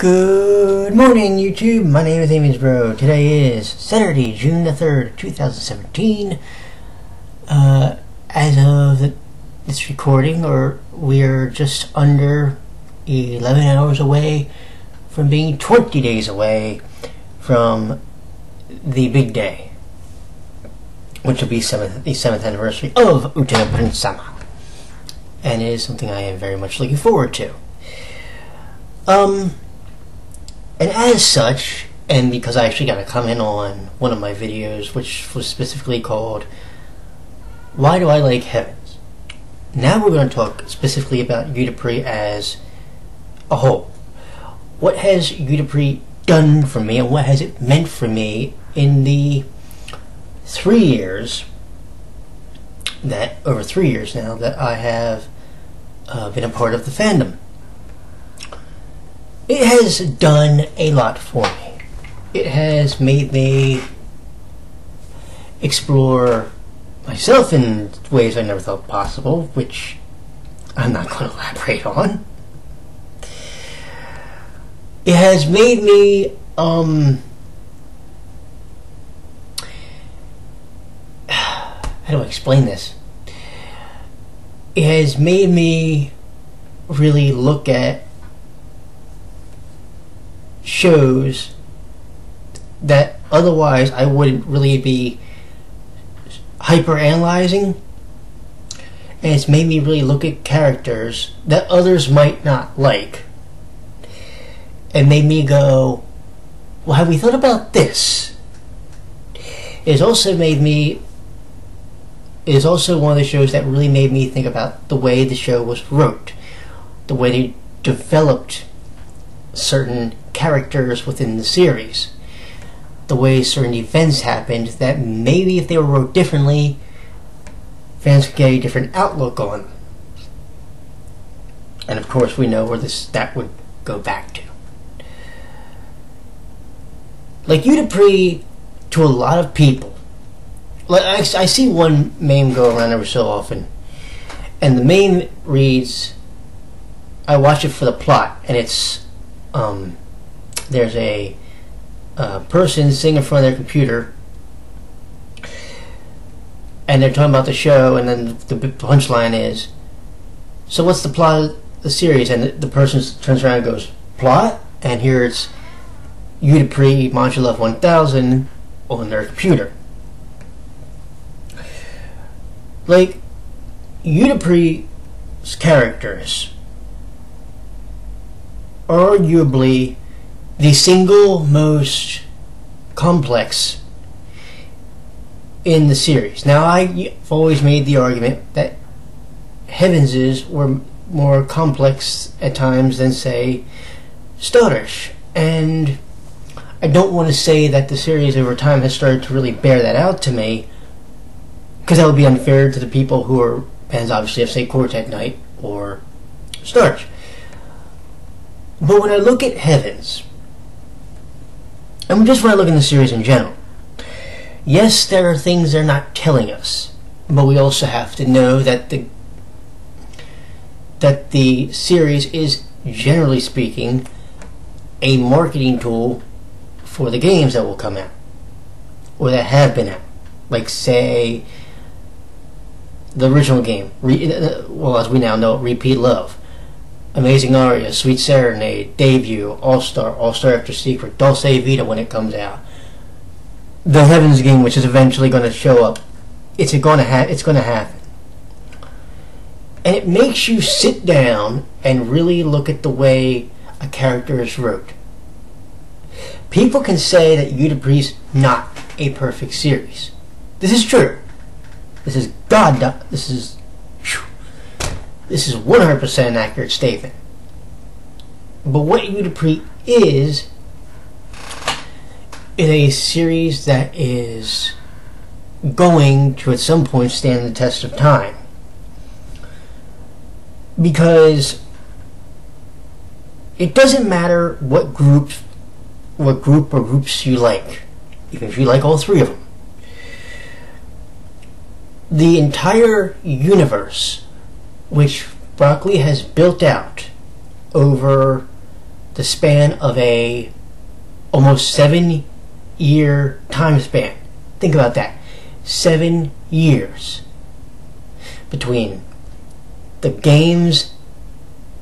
Good morning, YouTube. My name is Amy's Bro. Today is Saturday, June the 3rd, 2017. As of this recording, we're just under 11 hours away from being 20 days away from the big day, which will be the 7th anniversary of Otome Sama, and it is something I am very much looking forward to. And as such, and because I actually got a comment on one of my videos, which was specifically called, Why Do I Like Heavens? Now we're going to talk specifically about Utapre as a whole. What has Utapre done for me, and what has it meant for me in the 3 years, over 3 years now, that I have been a part of the fandom? It has done a lot for me. It has made me explore myself in ways I never thought possible, which I'm not going to elaborate on. It has made me, how do I explain this? It has made me really look at shows that otherwise I wouldn't really be hyper analyzing, and it's made me really look at characters that others might not like, and made me go, well, have we thought about this? It has also one of the shows that really made me think about the way the show was wrote, the way they developed certain characters within the series, the way certain events happened that maybe if they were wrote differently, fans could get a different outlook on them. And of course we know where that would go back to. Like Utapre, to a lot of people, like I see one meme go around every so often, and the meme reads, I watch it for the plot, and it's there's a person sitting in front of their computer, and they're talking about the show, and then the punchline is, so what's the plot of the series? And the person turns around and goes, plot? And here it's Utapre Modulov 1000 on their computer. Like, Utapre's characters, arguably the single most complex in the series. Now, I've always made the argument that Heavens's were more complex at times than, say, Stardust, and I don't want to say that the series over time has started to really bear that out to me, because that would be unfair to the people who are fans, obviously, of, say, Quartet Knight or Stardust. But when I look at Heavens, and just when I look in the series in general, yes, there are things they're not telling us, but we also have to know that the series is, generally speaking, a marketing tool for the games that will come out, or that have been out. Like, say, the original game, well, as we now know, Repeat Love, Amazing Aria, Sweet Serenade, Debut, All-Star, All-Star After Secret, Dulce Vita when it comes out. The Heavens game, which is eventually going to show up, it's going to happen. And it makes you sit down and really look at the way a character is wrote. People can say that Utapre's not a perfect series. This is true. This is 100% an accurate statement. But what Utapre is a series that is going to at some point stand the test of time. Because it doesn't matter what group or groups you like, even if you like all three of them. The entire universe, which Broccoli has built out over the span of a almost 7-year time span. Think about that. 7 years between the games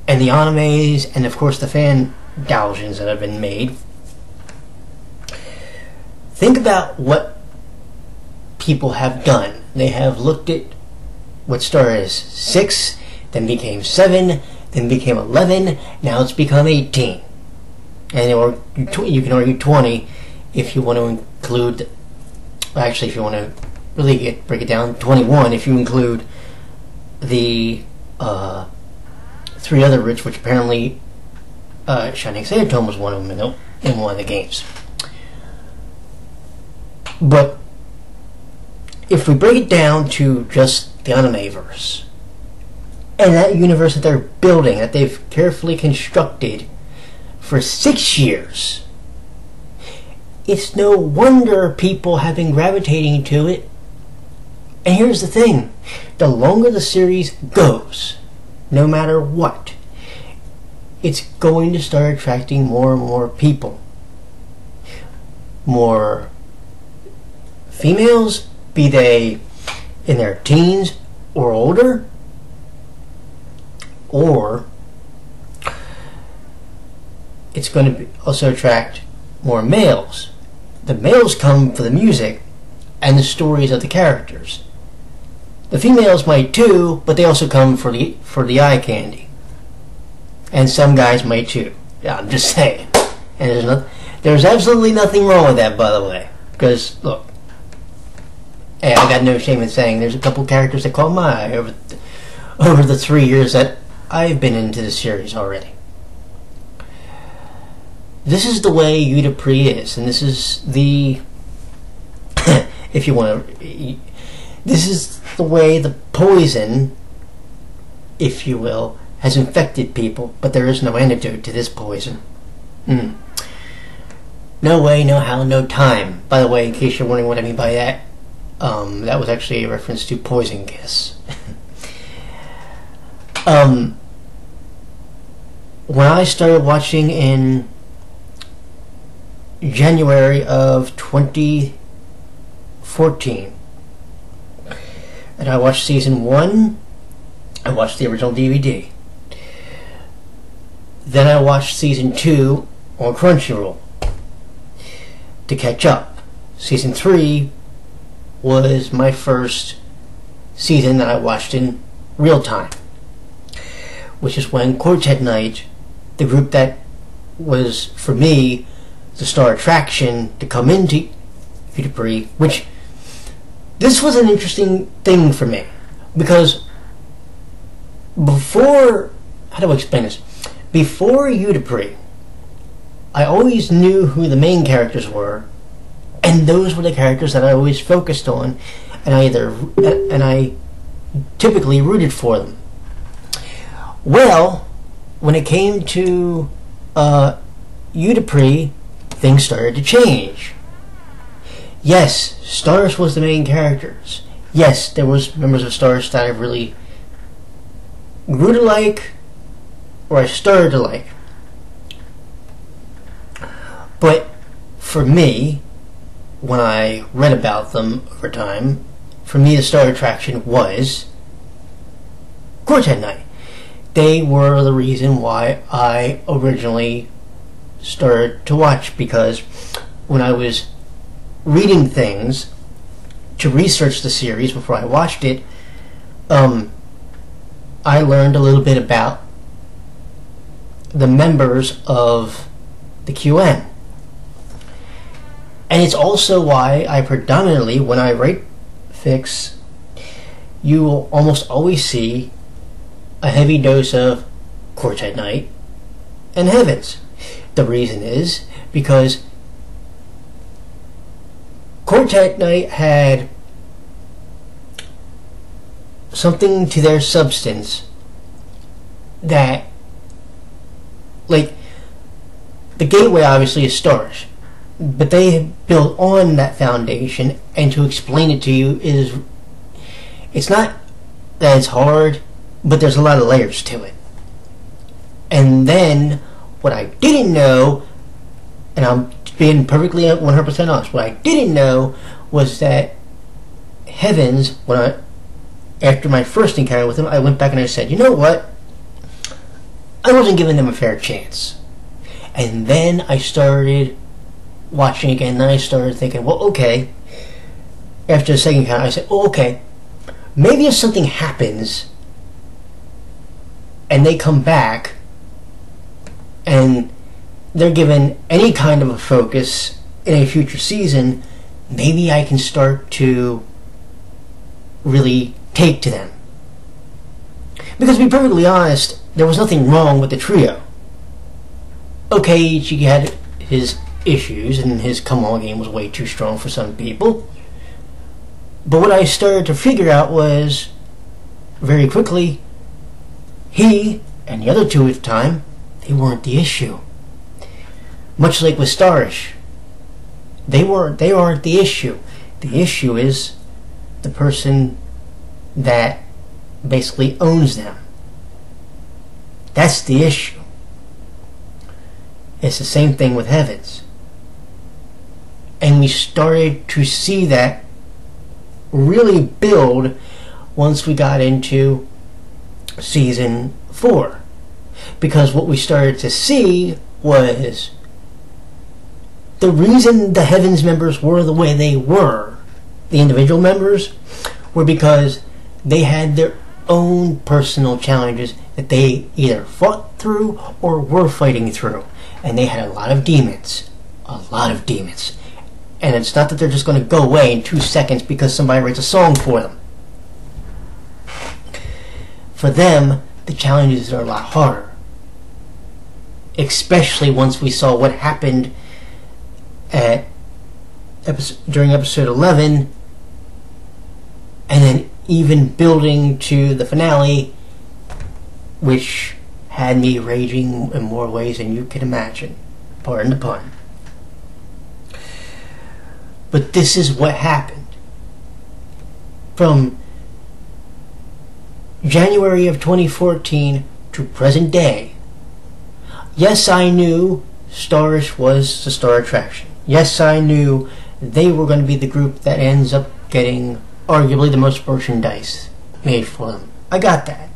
and the animes and of course the fan doujins that have been made. Think about what people have done. They have looked at what started as 6, then became 7, then became 11, now it's become 18. And or you can argue 20 if you want to include, actually if you want to really break it down, 21 if you include the 3 other rich, which apparently Shining Otome was one of them in one of the games. But if we break it down to just the anime-verse, and that universe that they're building, that they've carefully constructed for 6 years, it's no wonder people have been gravitating to it. And here's the thing, the longer the series goes, no matter what, it's going to start attracting more and more people. More females, be they in their teens or older, or it's going to also attract more males. The males come for the music and the stories of the characters. The females might too, but they also come for the eye candy. And some guys might too. Yeah, I'm just saying. And there's absolutely nothing wrong with that, by the way. Because look, hey, I got no shame in saying there's a couple characters that caught my eye over the 3 years that I've been into the series already. This is the way Utapri is, and this is the if you want to, this is the way the poison, if you will, has infected people, but there is no antidote to this poison. No way, no how, no time. By the way, in case you're wondering what I mean by that, that was actually a reference to Poison Kiss. When I started watching in January of 2014, and I watched season 1, I watched the original DVD. Then I watched season 2 on Crunchyroll to catch up. Season 3 was my first season that I watched in real time, which is when Quartet Night, the group that was for me the star attraction to come into Utapri, which this was an interesting thing for me because before, how do I explain this? Before Utapri, I always knew who the main characters were, and those were the characters that I always focused on, and I typically rooted for them. Well, when it came to Utapri, things started to change. Yes, Stars was the main characters. Yes, there was members of Stars that I really grew to like, or I started to like. But for me, when I read about them over time, for me the star attraction was Quartet Night. They were the reason why I originally started to watch, because when I was reading things to research the series before I watched it, I learned a little bit about the members of the QN. And it's also why I predominantly, when I write fics, you will almost always see a heavy dose of Quartet Night and Heavens. The reason is because Quartet Night had something to their substance that, like, the gateway obviously is Stars, but they have built on that foundation, and to explain it to you is, it's not that it's hard, but there's a lot of layers to it. And then What I didn't know, and I'm being perfectly 100% honest, what I didn't know was that Heavens, after my first encounter with him, I went back and I said, you know what? I wasn't giving them a fair chance. And then I started watching again, and then I started thinking, well, okay. After the second encounter, I said, oh, okay. Maybe if something happens and they come back and they're given any kind of a focus in a future season, maybe I can start to really take to them. Because to be perfectly honest, there was nothing wrong with the trio. Okay, Ichi had his issues and his come-on game was way too strong for some people. But what I started to figure out was, very quickly, he and the other two at the time, they weren't the issue. Much like with Starish, they aren't the issue. The issue is the person that basically owns them. That's the issue. It's the same thing with Heavens. And we started to see that really build once we got into season 4. Because what we started to see was the reason the Heavens members were the way they were, the individual members, were because they had their own personal challenges that they either fought through or were fighting through. And they had a lot of demons. A lot of demons. And it's not that they're just going to go away in 2 seconds because somebody writes a song for them. For them, the challenges are a lot harder. Especially once we saw what happened during episode 11, and then even building to the finale, which had me raging in more ways than you can imagine. Pardon the pun. But this is what happened. From January of 2014 to present day, yes, I knew Starish was the star attraction. Yes, I knew they were going to be the group that ends up getting arguably the most merchandise made for them. I got that.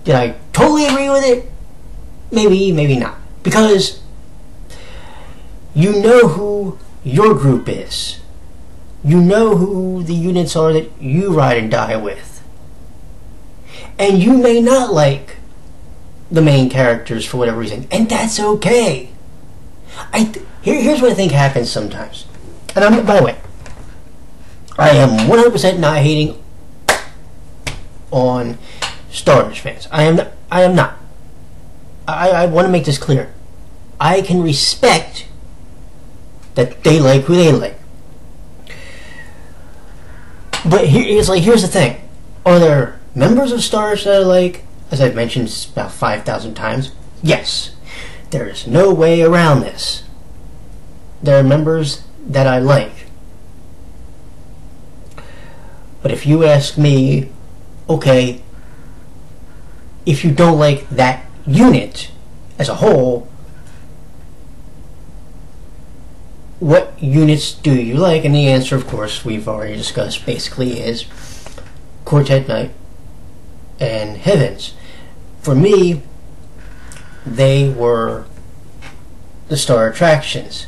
Did I totally agree with it? Maybe, maybe not. Because you know who your group is. You know who the units are that you ride and die with. And you may not like the main characters for whatever reason, and that's okay. Here's what I think happens sometimes. And by the way, I am 100% not hating on Starish fans. I am not. I want to make this clear. I can respect that they like who they like. But here's the thing. Are there members of Starish that I like? As I've mentioned about 5,000 times. Yes. There is no way around this. There are members that I like. But if you ask me, okay, if you don't like that unit as a whole, what units do you like? And the answer, of course, we've already discussed, basically is Quartet Knight and Heavens. For me, they were the star attractions.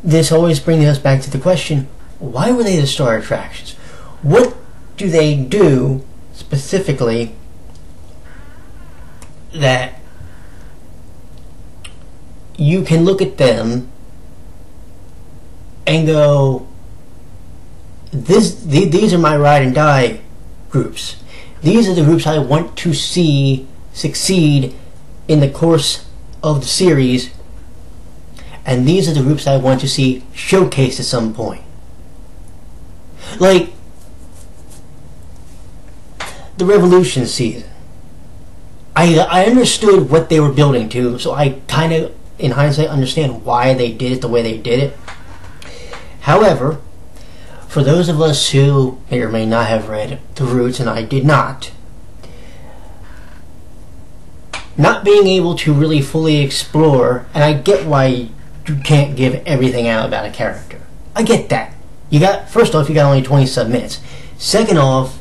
This always brings us back to the question, why were they the star attractions? What do they do specifically that you can look at them and go, these are my ride and die groups. These are the groups I want to see succeed in the course of the series, and these are the groups I want to see showcased at some point. Like the Revolution season. I understood what they were building to, so I kind of, in hindsight, understand why they did it the way they did it. However, for those of us who may or may not have read The Roots, and I did not, not being able to really fully explore, and I get why you can't give everything out about a character. I get that. First off, you got only 20-some minutes. Second off,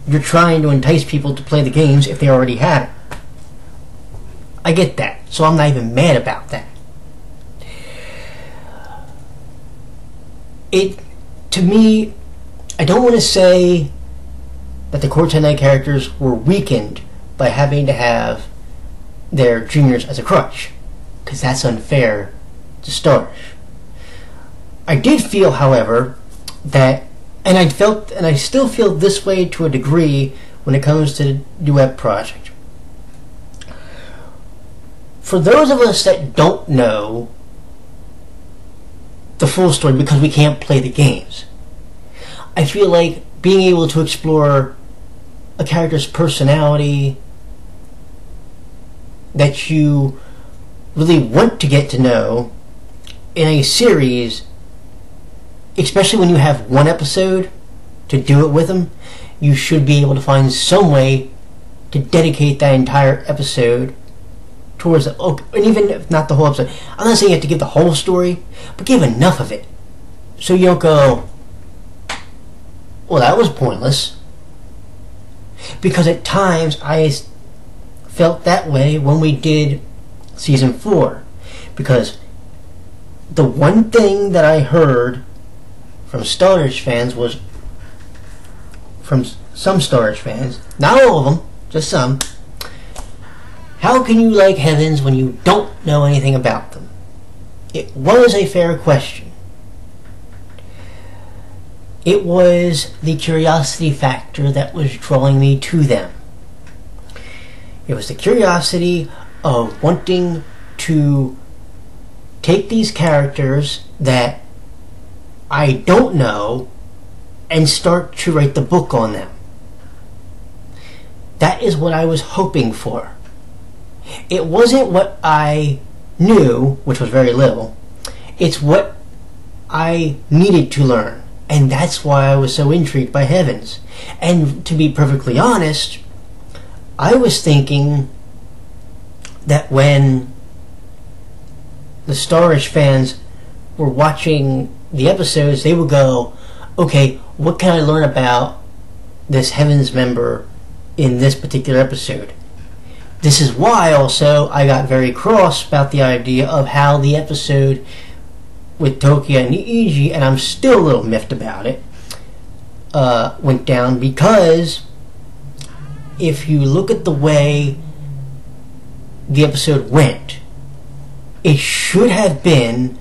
you're trying to entice people to play the games if they already have it. I get that, so I'm not even mad about that. To me, I don't want to say that the Core 10 characters were weakened by having to have their juniors as a crutch, because that's unfair to stars. I did feel, however, that, and I still feel this way to a degree when it comes to the Duet Project. For those of us that don't know the full story because we can't play the games, I feel like being able to explore a character's personality that you really want to get to know in a series, especially when you have one episode to do it with them, you should be able to find some way to dedicate that entire episode towards it. And even if not the whole episode, I'm not saying you have to give the whole story, but give enough of it so you don't go, well, that was pointless. Because at times I felt that way when we did season 4, because the one thing that I heard from Star Wars fans was, from some Star Wars fans, not all of them, just some, how can you like Heavens when you don't know anything about them? It was a fair question. It was the curiosity factor that was drawing me to them. It was the curiosity of wanting to take these characters that I don't know and start to write the book on them. That is what I was hoping for. It wasn't what I knew, which was very little. It's what I needed to learn. And that's why I was so intrigued by Heavens. And to be perfectly honest, I was thinking that when the Star Wars fans were watching the episodes, they would go, okay, what can I learn about this Heavens member in this particular episode? This is why also I got very cross about the idea of how the episode with Tokia and Eiji, and I'm still a little miffed about it, went down, because if you look at the way the episode went, it should have been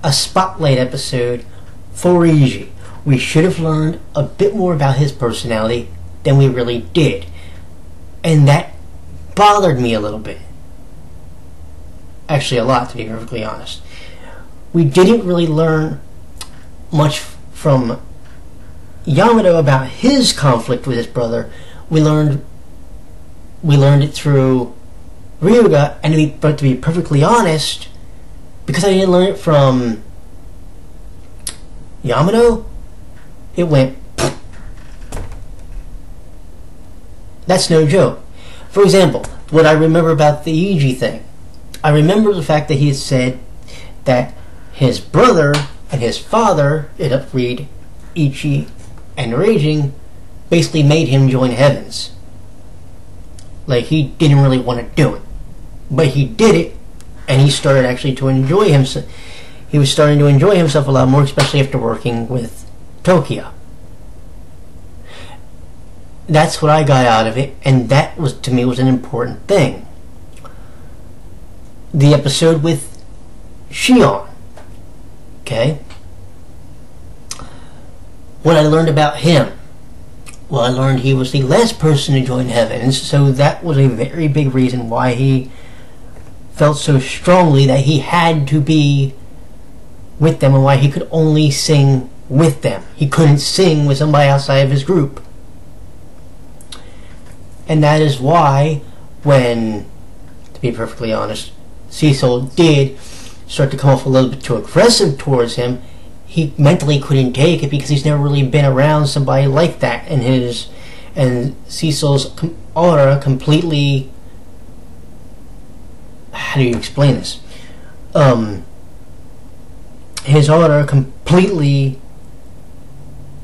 a spotlight episode for Eiji. We should have learned a bit more about his personality than we really did. And that bothered me a little bit. Actually, a lot, to be perfectly honest. We didn't really learn much from Yamato about his conflict with his brother. We learned it through Ryuga, and but to be perfectly honest, because I didn't learn it from Yamato, it went. That's no joke. For example, what I remember about the Eiji thing, I remember the fact that he had said that his brother and his father, read Ichi and Raging, basically made him join Heavens. Like, he didn't really want to do it, but he did it, and he started actually to enjoy himself. He was starting to enjoy himself a lot more, especially after working with Tokia. That's what I got out of it, and that was, to me, was an important thing. The episode with Shion. Okay? What I learned about him. Well, I learned he was the last person to join Heavens, so that was a very big reason why he felt so strongly that he had to be with them, and why he could only sing with them. He couldn't sing with somebody outside of his group. And that is why, when, to be perfectly honest, Cecil did start to come off a little bit too aggressive towards him, he mentally couldn't take it, because he's never really been around somebody like that, and Cecil's aura completely how do you explain this? His order completely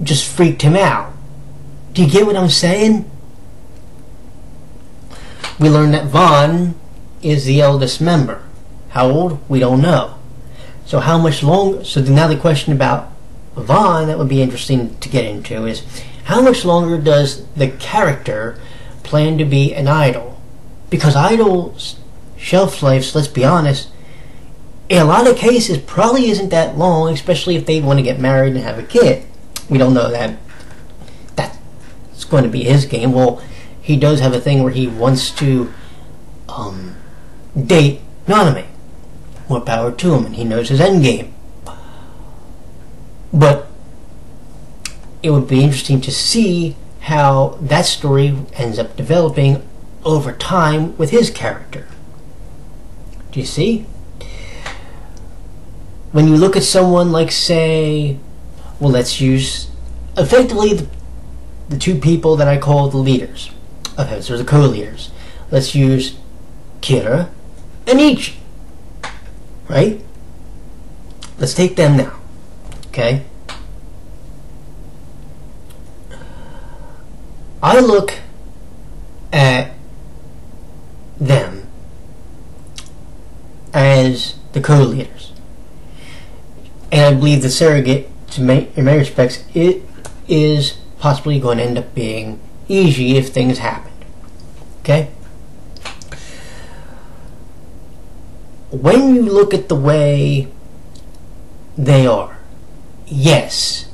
just freaked him out. Do you get what I'm saying? We learned that Vaughn is the eldest member. How old? We don't know. So how much longer? So now the question about Vaughn that would be interesting to get into is, how much longer does the character plan to be an idol? Because idols' shelf lives, let's be honest, in a lot of cases probably isn't that long, especially if they want to get married and have a kid. We don't know that that's going to be his game. Well, he does have a thing where he wants to date Otome. More power to him, and he knows his end game. But it would be interesting to see how that story ends up developing over time with his character. Do you see? When you look at someone like, say, well, let's use effectively the two people that I call the leaders of Heavens, or the co-leaders. Let's use Kira and Ichi. Right? Let's take them now. Okay? I look at them as the co-leaders. And I believe the surrogate, in many respects, it is possibly going to end up being Ichi if things happen. Okay? When you look at the way they are, yes,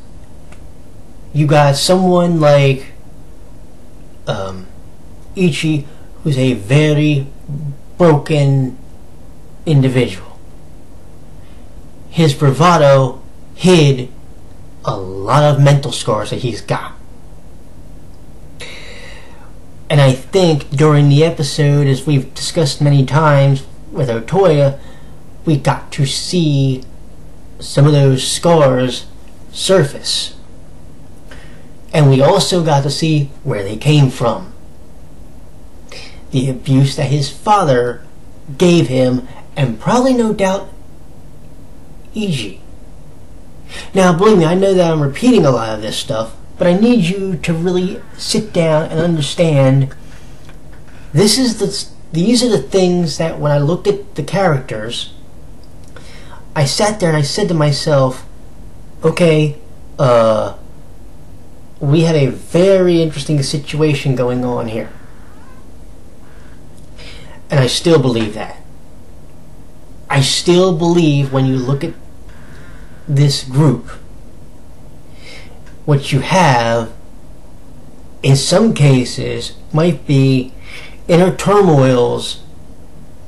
you got someone like Ichi, who's a very broken individual. His bravado hid a lot of mental scars that he's got. And I think during the episode, as we've discussed many times with Otome, we got to see some of those scars surface. And we also got to see where they came from. The abuse that his father gave him, and probably no doubt Ichi. Now, believe me, I know that I'm repeating a lot of this stuff, but I need you to really sit down and understand these are the things that when I looked at the characters, I sat there and I said to myself, okay, we have a very interesting situation going on here. And I still believe that. I still believe when you look at this group, what you have in some cases might be inner turmoils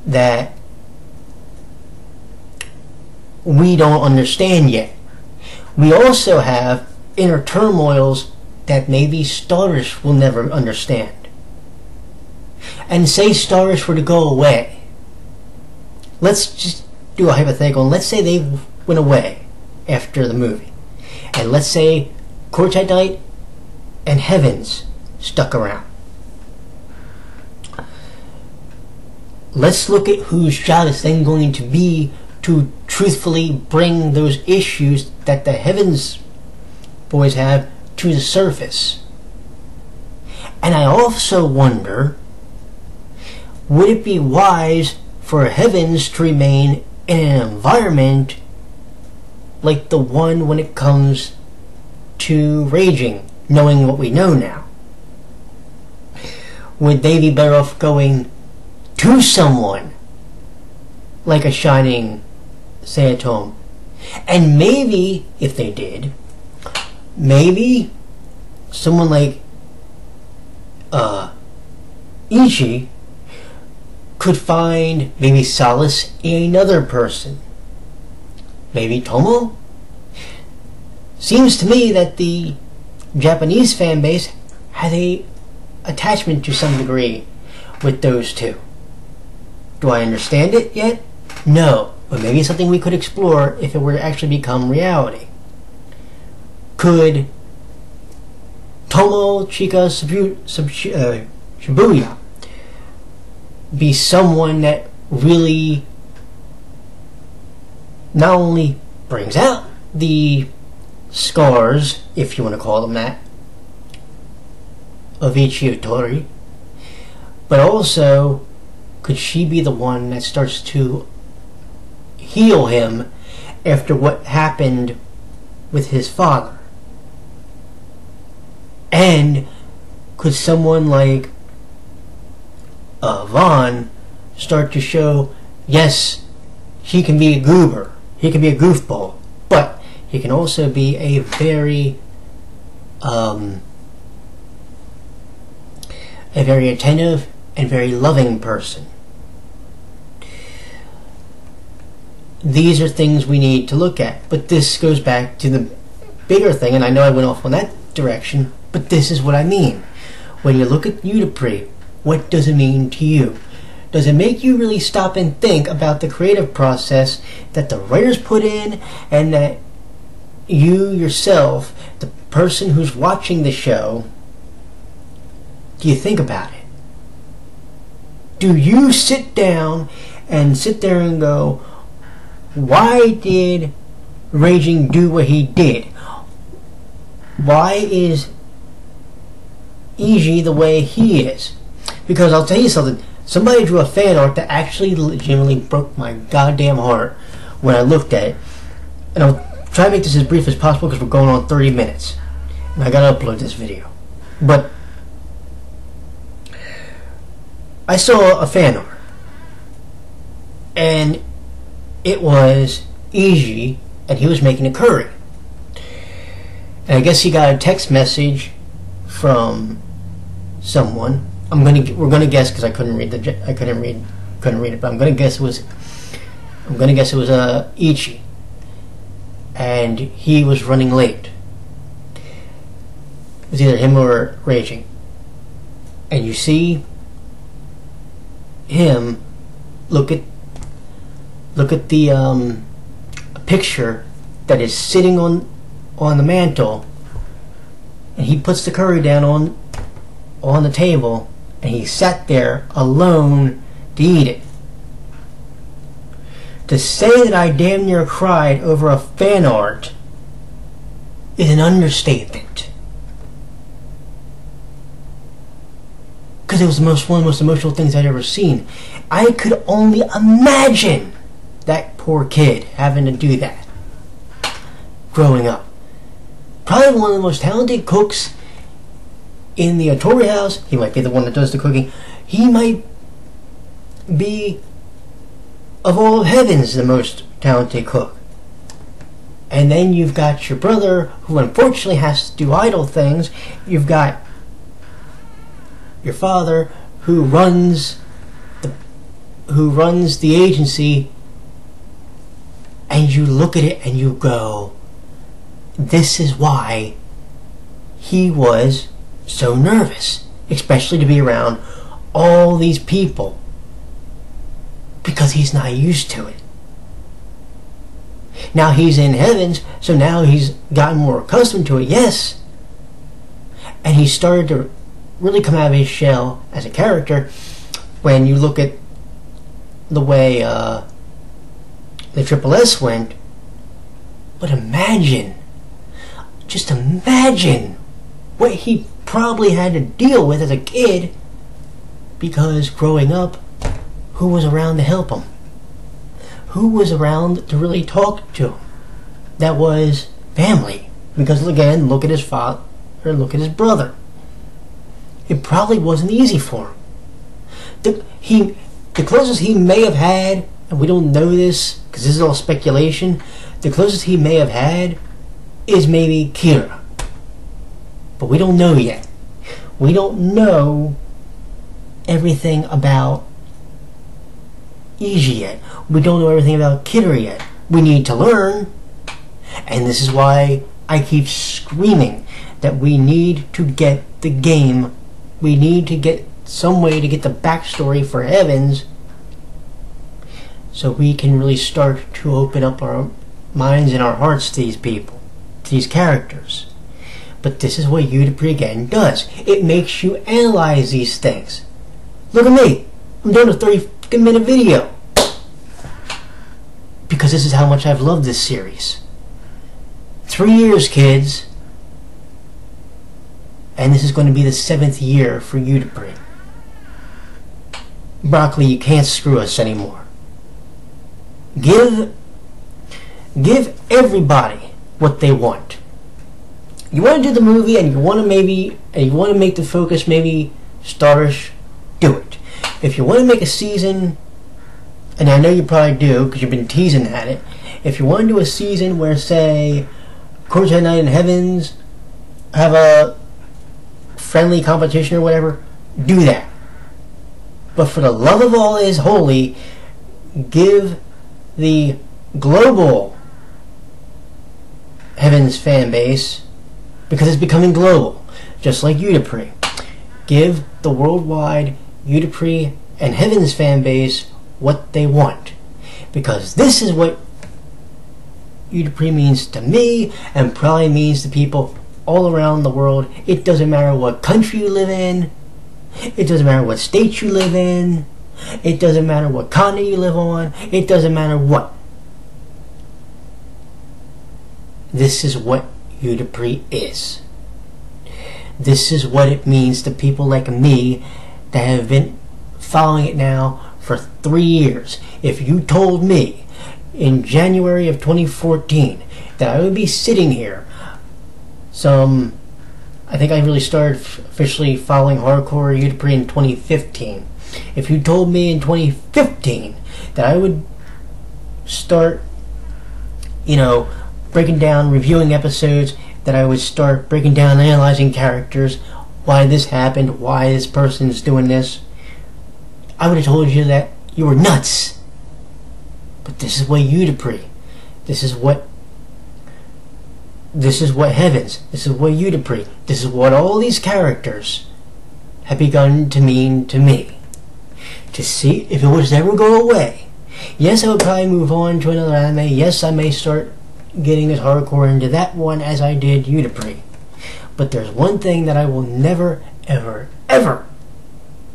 that we don't understand yet. We also have inner turmoils that maybe Stardust will never understand. And say Stardust were to go away. Let's just do a hypothetical. Let's say they went away after the movie. And let's say Quartet and Heavens stuck around. Let's look at whose job it's then going to be to truthfully bring those issues that the Heavens boys have to the surface. And I also wonder, would it be wise for Heavens to remain in an environment like the one when it comes to raging, knowing what we know now? Would they be better off going to someone like a shining, say, Otome? And maybe, if they did, maybe someone like Ichi could find maybe solace in another person. Maybe Tomo? Seems to me that the Japanese fan base had a attachment to some degree with those two. Do I understand it yet? No, but maybe it's something we could explore if it were to actually become reality. Could Tomo Chika Shibuya be someone that really not only brings out the scars, if you want to call them that, of Otome, but also could she be the one that starts to heal him after what happened with his father? And could someone like Vaughn start to show, yes, he can be a goober, he can be a goofball, but he can also be a very attentive and very loving person. These are things we need to look at, but this goes back to the bigger thing, and I know I went off on that direction, but this is what I mean. When you look at Utopre, what does it mean to you? Does it make you really stop and think about the creative process that the writers put in, and that you yourself, the person who's watching the show, do you think about it? Do you sit there and go, why did Raging do what he did? Why is Iji the way he is? Because I'll tell you something, somebody drew a fan art that actually legitimately broke my goddamn heart when I looked at it. And I'll try to make this as brief as possible because we're going on 30 minutes. And I gotta upload this video. But I saw a fan art, and it was Iji, and he was making a curry. And I guess he got a text message from someone. We're gonna guess because I couldn't read it, but I'm gonna guess it was Ichi, and he was running late. It was either him or Raging, and you see him look at the picture that is sitting on the mantle, and he puts the curry down on the table, and he sat there alone to eat it. To say that I damn near cried over a fan art is an understatement. Because it was one of the most emotional things I'd ever seen. I could only imagine that poor kid having to do that growing up. Probably one of the most talented cooks in the Otome house. He might be the one that does the cooking. He might be, of all of heavens, the most talented cook. And then you've got your brother, who unfortunately has to do idle things. You've got your father, who runs the agency, and you look at it and you go, this is why he was so nervous, especially to be around all these people, because he's not used to it. Now he's in heavens, so now he's gotten more accustomed to it, yes, and he started to really come out of his shell as a character. When you look at the way the Triple S went, but just imagine what he probably had to deal with as a kid, because growing up, who was around to help him? Who was around to really talk to him? That was family. Because again, look at his father, or look at his brother. It probably wasn't easy for him. The closest he may have had, and we don't know this because this is all speculation, the closest he may have had is maybe Kira. But we don't know yet. We don't know everything about Iji yet. We don't know everything about Kira yet. We need to learn. And this is why I keep screaming that we need to get the game. We need to get some way to get the backstory for Evans, so we can really start to open up our minds and our hearts to these people, to these characters. But this is what Utopre again does. It makes you analyze these things. Look at me. I'm doing a 30-minute video. this is how much I've loved this series. 3 years, kids. And this is going to be the 7th year for Otome. Broccoli, you can't screw us anymore. Give everybody what they want. You want to do the movie and you want to make the focus maybe starish, do it. If you want to make a season, and I know you probably do because you've been teasing at it, if you want to do a season where, say, Quartet Night and Heavens have a friendly competition or whatever, do that. But for the love of all is holy, give the global Heavens fan base, because it's becoming global, just like Otome. Give the worldwide Otome and Heavens fan base what they want, because this is what Otome means to me, and probably means to people all around the world. It doesn't matter what country you live in, it doesn't matter what state you live in, it doesn't matter what continent you live on, it doesn't matter what. This is what Otome is. This is what it means to people like me that have been following it now for 3 years. If you told me in January of 2014 that I would be sitting here I think I really started officially following hardcore Otome in 2015. If you told me in 2015 that I would start, breaking down, reviewing episodes, that I would start breaking down, analyzing characters, why this happened, why this person's doing this, I would have told you that you were nuts. But this is what Otome, this is what Heavens, this is what Otome, this is what all these characters have begun to mean to me. To see if it was to ever go away. Yes, I would probably move on to another anime. Yes, I may start getting as hardcore into that one as I did Otome. But there's one thing that I will never, ever, ever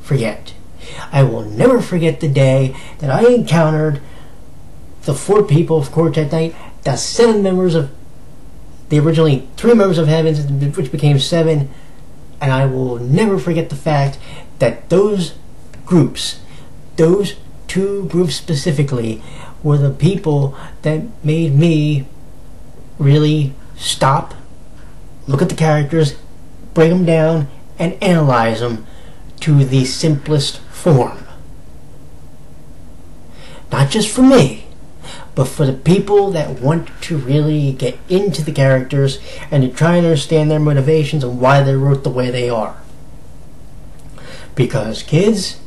forget. I will never forget the day that I encountered the 4 people of Quartet Night, the 7 members of the originally 3 members of Heavens, which became 7, and I will never forget the fact that those groups, those 2 groups specifically, were the people that made me really stop, look at the characters, break them down, and analyze them to the simplest form. Not just for me, but for the people that want to really get into the characters and to try and understand their motivations and why they wrote the way they are. Because, kids,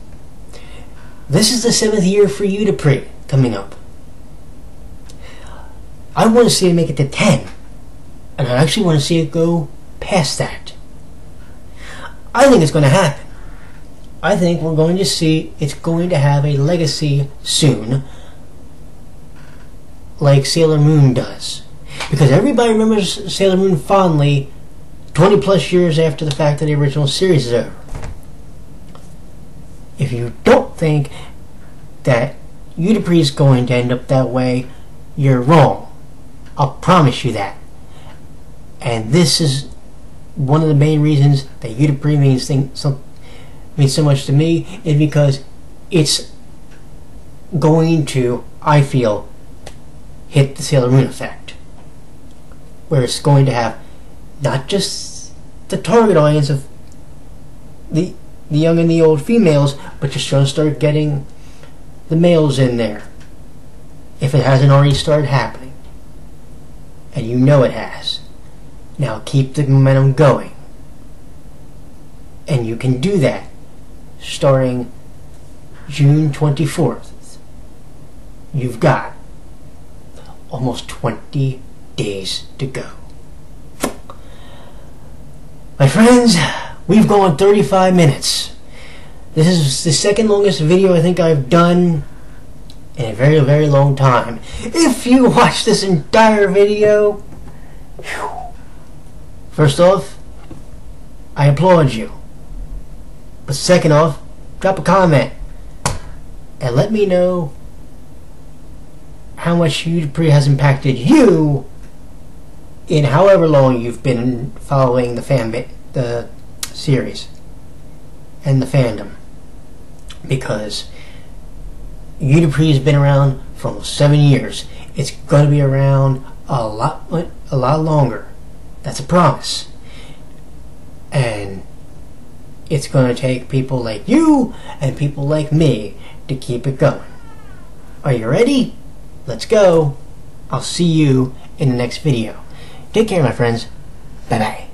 this is the 7th year for Otome coming up. I want to see it make it to 10. And I actually want to see it go past that. I think it's going to happen. I think we're going to see it's going to have a legacy soon, like Sailor Moon does. Because everybody remembers Sailor Moon fondly 20 plus years after the fact that the original series is over. If you don't think that Otome is going to end up that way, you're wrong. I'll promise you that. And this is one of the main reasons that Otome means so much to me, is because it's going to, I feel, hit the Sailor Moon effect, where it's going to have not just the target audience of the young and the old females, but just going to start getting the males in there, if it hasn't already started happening. And you know it has. Now keep the momentum going. And you can do that starting June 24th. You've got almost 20 days to go. My friends, we've gone 35 minutes. This is the second longest video I think I've done in a very, very long time. If you watched this entire video, first off, I applaud you. But second off, drop a comment and let me know how much Dupree has impacted you in however long you've been following the series and the fandom, because Dupree has been around for almost 7 years. It's going to be around a lot longer. That's a promise. And it's going to take people like you and people like me to keep it going. Are you ready? Let's go. I'll see you in the next video. Take care, my friends. Bye-bye.